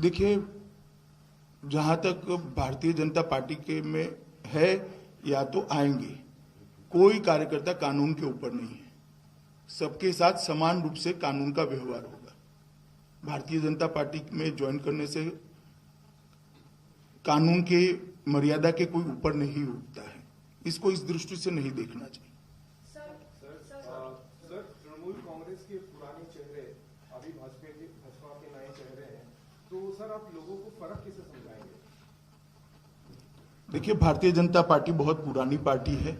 देखिए, जहां तक भारतीय जनता पार्टी के में है या तो आएंगे, कोई कार्यकर्ता कानून के ऊपर नहीं है। सबके साथ समान रूप से कानून का व्यवहार होगा। भारतीय जनता पार्टी में ज्वाइन करने से कानून के मर्यादा के कोई ऊपर नहीं उठता है। इसको इस दृष्टि से नहीं देखना चाहिए। सर, तृणमूल कांग्रेस के पुराने चेहरे अभी भाजपा के नए चेहरे हैं, तो सर आप लोगों को फर्क कैसे समझाएंगे? देखिए, भारतीय जनता पार्टी बहुत पुरानी पार्टी है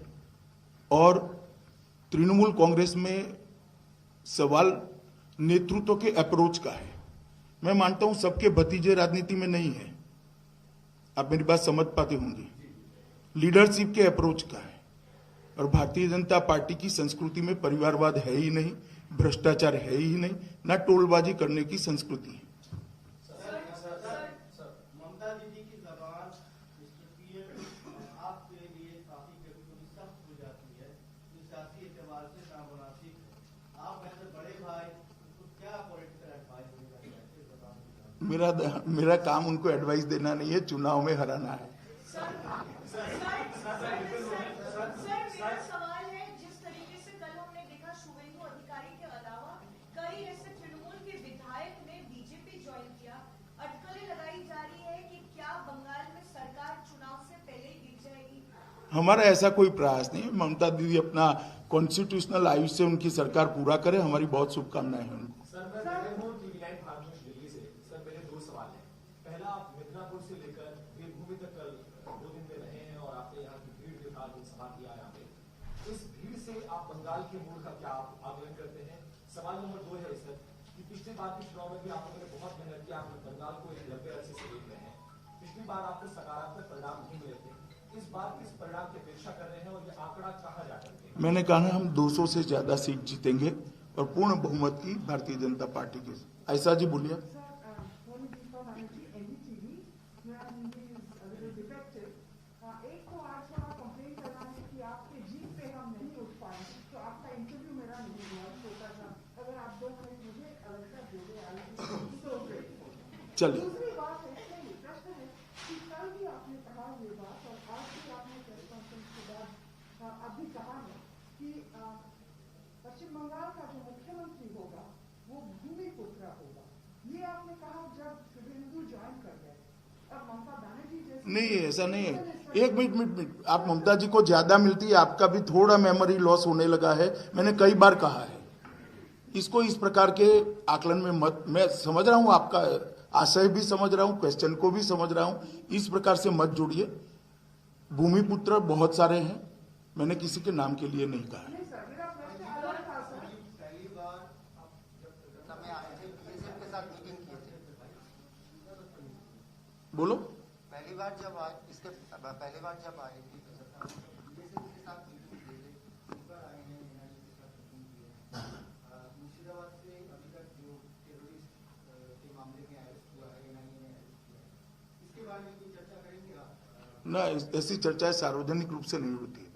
और तृणमूल कांग्रेस में सवाल नेतृत्व के अप्रोच का है। मैं मानता हूं सबके भतीजे राजनीति में नहीं है, आप मेरी बात समझ पाते होंगे। लीडरशिप के अप्रोच का है और भारतीय जनता पार्टी की संस्कृति में परिवारवाद है ही नहीं, भ्रष्टाचार है ही नहीं, ना टोलबाजी करने की संस्कृति है। ममता दीदी की जबान आपके लिए काफी कभी सख्त हो जाती है, सियासी एतबार से नामुनासिब है। आप ऐसे बड़े भाई उसको क्या पॉलिटिकल एडवाइस देना? मेरा काम उनको एडवाइस देना नहीं है, चुनाव में हराना है। मेरा सवाल है, जिस तरीके से कल हमने देखा शुभेंदु अधिकारी के अलावा कई ऐसे तृणमूल के विधायक ने बीजेपी ज्वाइन किया, अटकलें लगाई जा रही है कि क्या बंगाल में सरकार चुनाव से पहले ही गिर जाएगी? हमारा ऐसा कोई प्रयास नहीं है। ममता दीदी अपना कॉन्स्टिट्यूशनल आयुष से उनकी सरकार पूरा करे, हमारी बहुत शुभकामनाएं हैं उनको। पहला, आप मिदनापुर से लेकर वीरभूमि तक कल 2 दिन में रहे हैं और आपने यहाँ की भीड़ के साथ सभा किया यहाँ पे। इस भीड़ से आप बंगाल के मूड का क्या आकलन करते हैं? सवाल नंबर 2 है सर कि पिछली बार के चुनाव में भी आप लोगों ने बहुत मेहनत की, आप बंगाल को एक लंबे अरसे से देख रहे हैं। पिछली बार आपको सकारात्मक परिणाम नहीं मिले थे, इस बार किस परिणाम की अपेक्षा कर रहे हैं और ये आंकड़ा कहाँ जा करके? मैंने कहा हम 200 से ज्यादा सीट जीतेंगे और पूर्ण बहुमत की भारतीय जनता पार्टी के। ऐसा जी बोलिए। चलिए, दूसरी बात है, प्रश्न है कि कल भी आपने कहा ये बात और आज भी आपने प्रेस कॉन्फ्रेंस के बाद अभी कहा है कि पश्चिम बंगाल का जो मुख्यमंत्री होगा वो भूमिपुत्र होगा। ये आपने कहा जब शुभेंदु ज्वाइन कर गए। अब ममता बनर्जी जैसे नहीं, ऐसा नहीं है। एक मिनट, आप ममता जी को ज्यादा मिलती है, आपका भी थोड़ा मेमोरी लॉस होने लगा है। मैंने कई बार कहा है, इसको इस प्रकार के आकलन में मत। मैं समझ रहा हूं, आपका आशय भी समझ रहा हूं, क्वेश्चन को भी समझ रहा हूं, इस प्रकार से मत जुड़िए। भूमिपुत्र बहुत सारे हैं, मैंने किसी के नाम के लिए नहीं कहा है। पहली बार जब समय आए थे बीजेपी के साथ मीटिंग किए थे, बोलो। पहली बार जब आए थी बीजेपी के साथ मीटिंग किए थे, इस बार आए हैं एनआरसी के साथ मीटिंग की है। मुर्शिदाबाद से अभी तक जो टेररिस्ट के मामले में अरेस्ट हुआ है, एनआईए ने अरेस्ट किया है, इसके बारे में कोई चर्चा करेंगे आप? ना, ऐसी चर्चाएं सार्वजनिक रूप से नहीं होती है।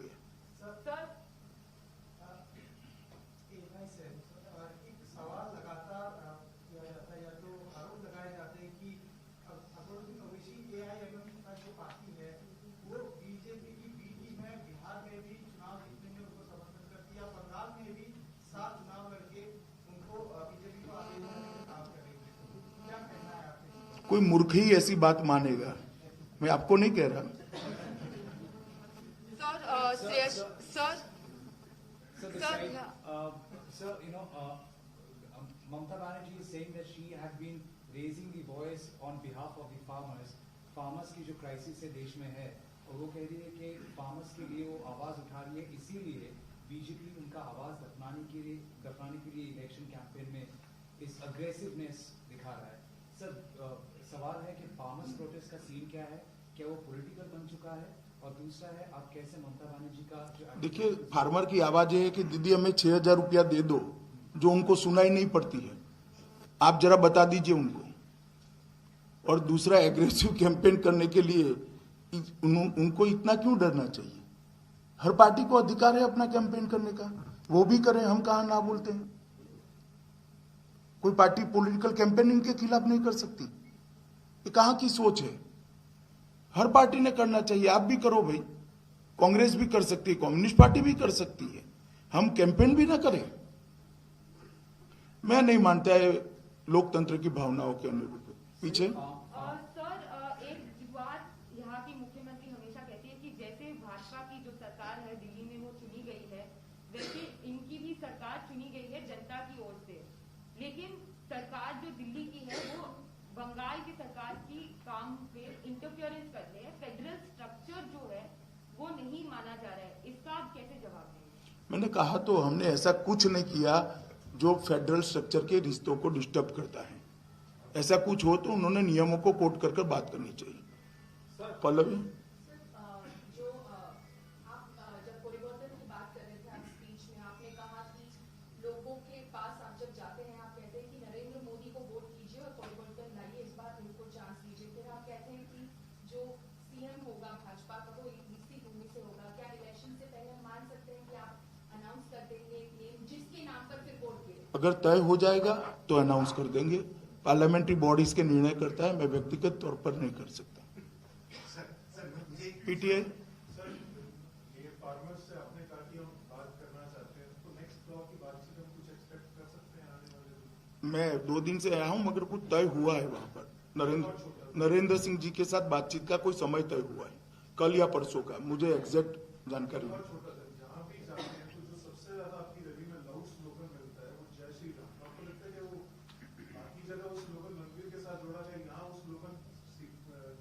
एक सवाल लगातार किया जाता है या तो आरोप लगाए जाते हैं कि असदुद्दीन ओवैसी एआईएमएम का जो पार्टी है वो बीजेपी की बी टीम है। बिहार में भी चुनाव जीतने में उनको समर्थन करती है, बंगाल में भी 7 चुनाव लड़के उनको बीजेपी को आगे बढ़ने में काम करेंगे। क्या कहना है आपने? कोई मूर्ख ही ऐसी बात मानेगा, मैं आपको नहीं कह रहा। Sir, Mamata Banerjee is saying that she has been raising the voice on behalf of the farmers. Farmers की जो क्राइसिस है देश में है, और वो कह रही है कि farmers के लिए वो आवाज उठा रही है, इसीलिए बीजेपी उनका आवाज दफनाने के लिए इलेक्शन कैंपेन में इस अग्रेसिवनेस दिखा रहा है। सर, सवाल है कि फार्मर्स प्रोटेस्ट का सीन क्या है, क्या वो पॉलिटिकल बन चुका है? और दूसरा है, आप कैसे ममता बनर्जी का जो देखिए, फार्मर की आवाज है कि दीदी हमें 6,000 रुपया दे दो, जो उनको सुनाई नहीं पड़ती है। आप जरा बता दीजिए उनको। और दूसरा, एग्रेसिव कैंपेन करने के लिए उनको इतना क्यों डरना चाहिए? हर पार्टी को अधिकार है अपना कैंपेन करने का, वो भी करें, हम कहाँ ना बोलते हैं। कोई पार्टी पॉलिटिकल कैंपेनिंग के खिलाफ नहीं कर सकती। ये कहां की सोच है? हर पार्टी ने करना चाहिए, आप भी करो भाई, कांग्रेस भी कर सकती है, कम्युनिस्ट पार्टी भी कर सकती है, हम कैंपेन भी ना करें। मैं नहीं मानता है लोकतंत्र की भावनाओं के अनुरूप। पीछे सर, एक बात यहाँ की मुख्यमंत्री हमेशा कहती है कि जैसे भाजपा की जो सरकार है दिल्ली में वो चुनी गई है, वैसे इनकी भी सरकार चुनी गई है जनता की ओर से, लेकिन सरकार जो दिल्ली की है वो बंगाल की सरकार की काम पे इंटरफियरेंस कर रहे हैं। फेडरल स्ट्रक्चर जो है वो नहीं माना जा रहा है, इसका आप कैसे जवाब देंगे? मैंने कहा तो हमने ऐसा कुछ नहीं किया जो फेडरल स्ट्रक्चर के रिश्तों को डिस्टर्ब करता है। ऐसा कुछ हो तो उन्होंने नियमों को कोट कर बात करनी चाहिए। पल्लवी, जो आप जब परिवर्तन की बात कर रहे थे आप स्पीच में, आपने कहा कि लोगों के पास आप जब जाते हैं आप कहते हैं कि नरेंद्र मोदी को वोट कीजिए और परिवर्तन लाइए, इस बार उनको चांस दीजिए। फिर आप कहते हैं कि जो सीएम होगा भाजपा का वो इसी भूमि से होगा। क्या इलेक्शन से पहले हम मान सकते हैं कि आप अनाउंस कर देंगे एक नेम जिसके नाम पर फिर वोट गिरे? अगर तय हो जाएगा तो अनाउंस कर देंगे। पार्लियामेंट्री बॉडीज के निर्णय करता है, मैं व्यक्तिगत तौर पर नहीं कर सकता। पीटीआई ये फार्मर्स से आपने कहा कि हम बात करना चाहते हैं, तो नेक्स्ट ब्लॉक की बातचीत हम कुछ एक्सपेक्ट कर सकते हैं आने वाले? मैं 2 दिन से आया हूं, मगर कुछ तय हुआ है वहां पर। नरेंद्र सिंह जी के साथ बातचीत का कोई समय तय हुआ है, कल या परसों का, मुझे एग्जैक्ट जानकारी नहीं। जहाँ भी जाते हैं तो जो सबसे ज्यादा आपकी रैली में लाउड स्लोगन मिलता है वो जय श्री राम। आपको लगता है कि वो बाकी जगह वो स्लोगन रणवीर के साथ जोड़ा गया, यहाँ वो स्लोगन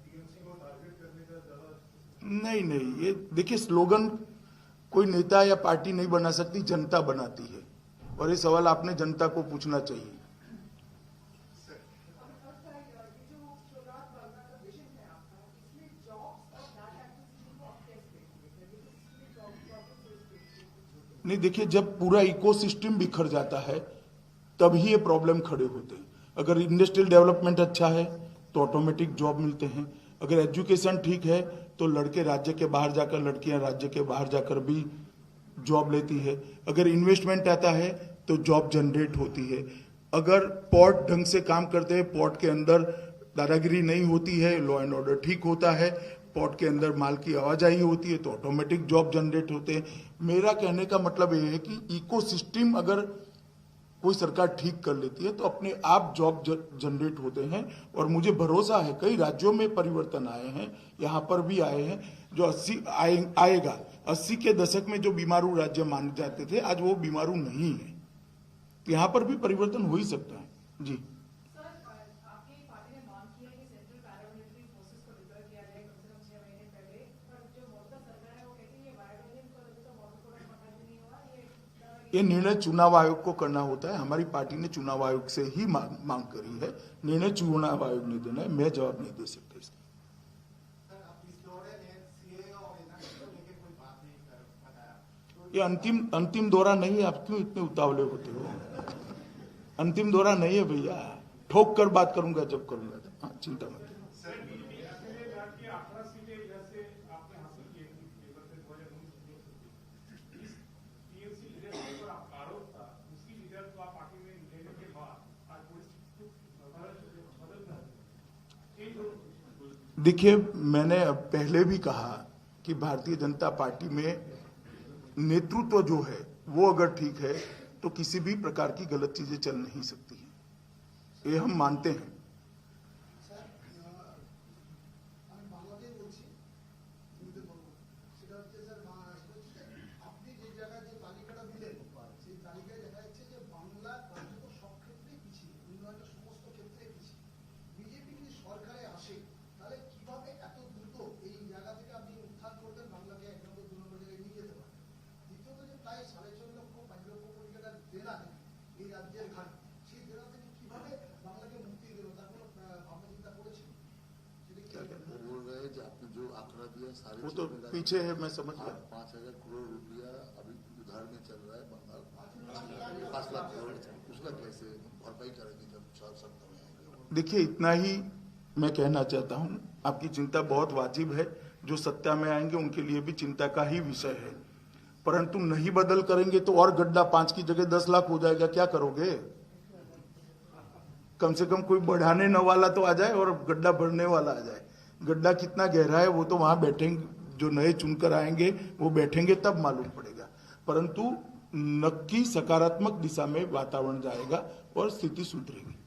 टीएमसी को टारगेट करने का ज्यादा? नहीं, ये देखिए, स्लोगन कोई नेता या पार्टी नहीं बना सकती, जनता बनाती है, और ये सवाल आपने जनता को पूछना चाहिए। नहीं, देखिए, जब पूरा इकोसिस्टम बिखर जाता है तभी ये प्रॉब्लम खड़े होते हैं। अगर इंडस्ट्रियल डेवलपमेंट अच्छा है तो ऑटोमेटिक जॉब मिलते हैं, अगर एजुकेशन ठीक है तो लड़के राज्य के बाहर जाकर, लड़कियां राज्य के बाहर जाकर भी जॉब लेती है, अगर इन्वेस्टमेंट आता है तो जॉब जनरेट होती है, अगर पोर्ट ढंग से काम करते हैं, पोर्ट के अंदर दादागिरी नहीं होती है, लॉ एंड ऑर्डर ठीक होता है, पोर्ट के अंदर माल की आवाजाही होती है तो ऑटोमेटिक जॉब जनरेट होते हैं। मेरा कहने का मतलब ये है कि इकोसिस्टम अगर कोई सरकार ठीक कर लेती है तो अपने आप जॉब जनरेट होते हैं, और मुझे भरोसा है कई राज्यों में परिवर्तन आए हैं, यहाँ पर भी आए हैं, जो 80 आएगा। 80 के दशक में जो बीमारू राज्य माने जाते थे आज वो बीमारू नहीं है, यहाँ पर भी परिवर्तन हो ही सकता है। जी, ये निर्णय चुनाव आयोग को करना होता है, हमारी पार्टी ने चुनाव आयोग से ही मांग करी है, निर्णय चुनाव आयोग ने देना है, मैं जवाब नहीं दे सकता इसका। ये अंतिम दौरा नहीं है, आप क्यों इतने उतावले होते हो? अंतिम दौरा नहीं है भैया, ठोक कर बात करूंगा जब करूंगा। हाँ, चिंता मत। देखिए, मैंने पहले भी कहा कि भारतीय जनता पार्टी में नेतृत्व जो है वो अगर ठीक है तो किसी भी प्रकार की गलत चीजें चल नहीं सकती हैं, ये हम मानते हैं। वो तो पीछे है, मैं समझ गया। 5,000 करोड़ रुपया अभी उधार में चल रहा है बंगाल, 5 लाख करोड़, उसका कैसे भरपाई करेंगे जब सत्ता में आएंगे? देखिए, इतना ही मैं कहना चाहता हूं, आपकी चिंता बहुत वाजिब है, जो सत्ता में आएंगे उनके लिए भी चिंता का ही विषय है, परंतु नहीं बदल करेंगे तो और गड्ढा 5 की जगह 10 लाख हो जाएगा, क्या करोगे? कम से कम कोई बढ़ाने न वाला तो आ जाए और गड्ढा भरने वाला आ जाए। गड्ढा कितना गहरा है वो तो वहां बैठेंगे, जो नए चुनकर आएंगे वो बैठेंगे तब मालूम पड़ेगा, परंतु नक्की सकारात्मक दिशा में वातावरण जाएगा और स्थिति सुधरेगी।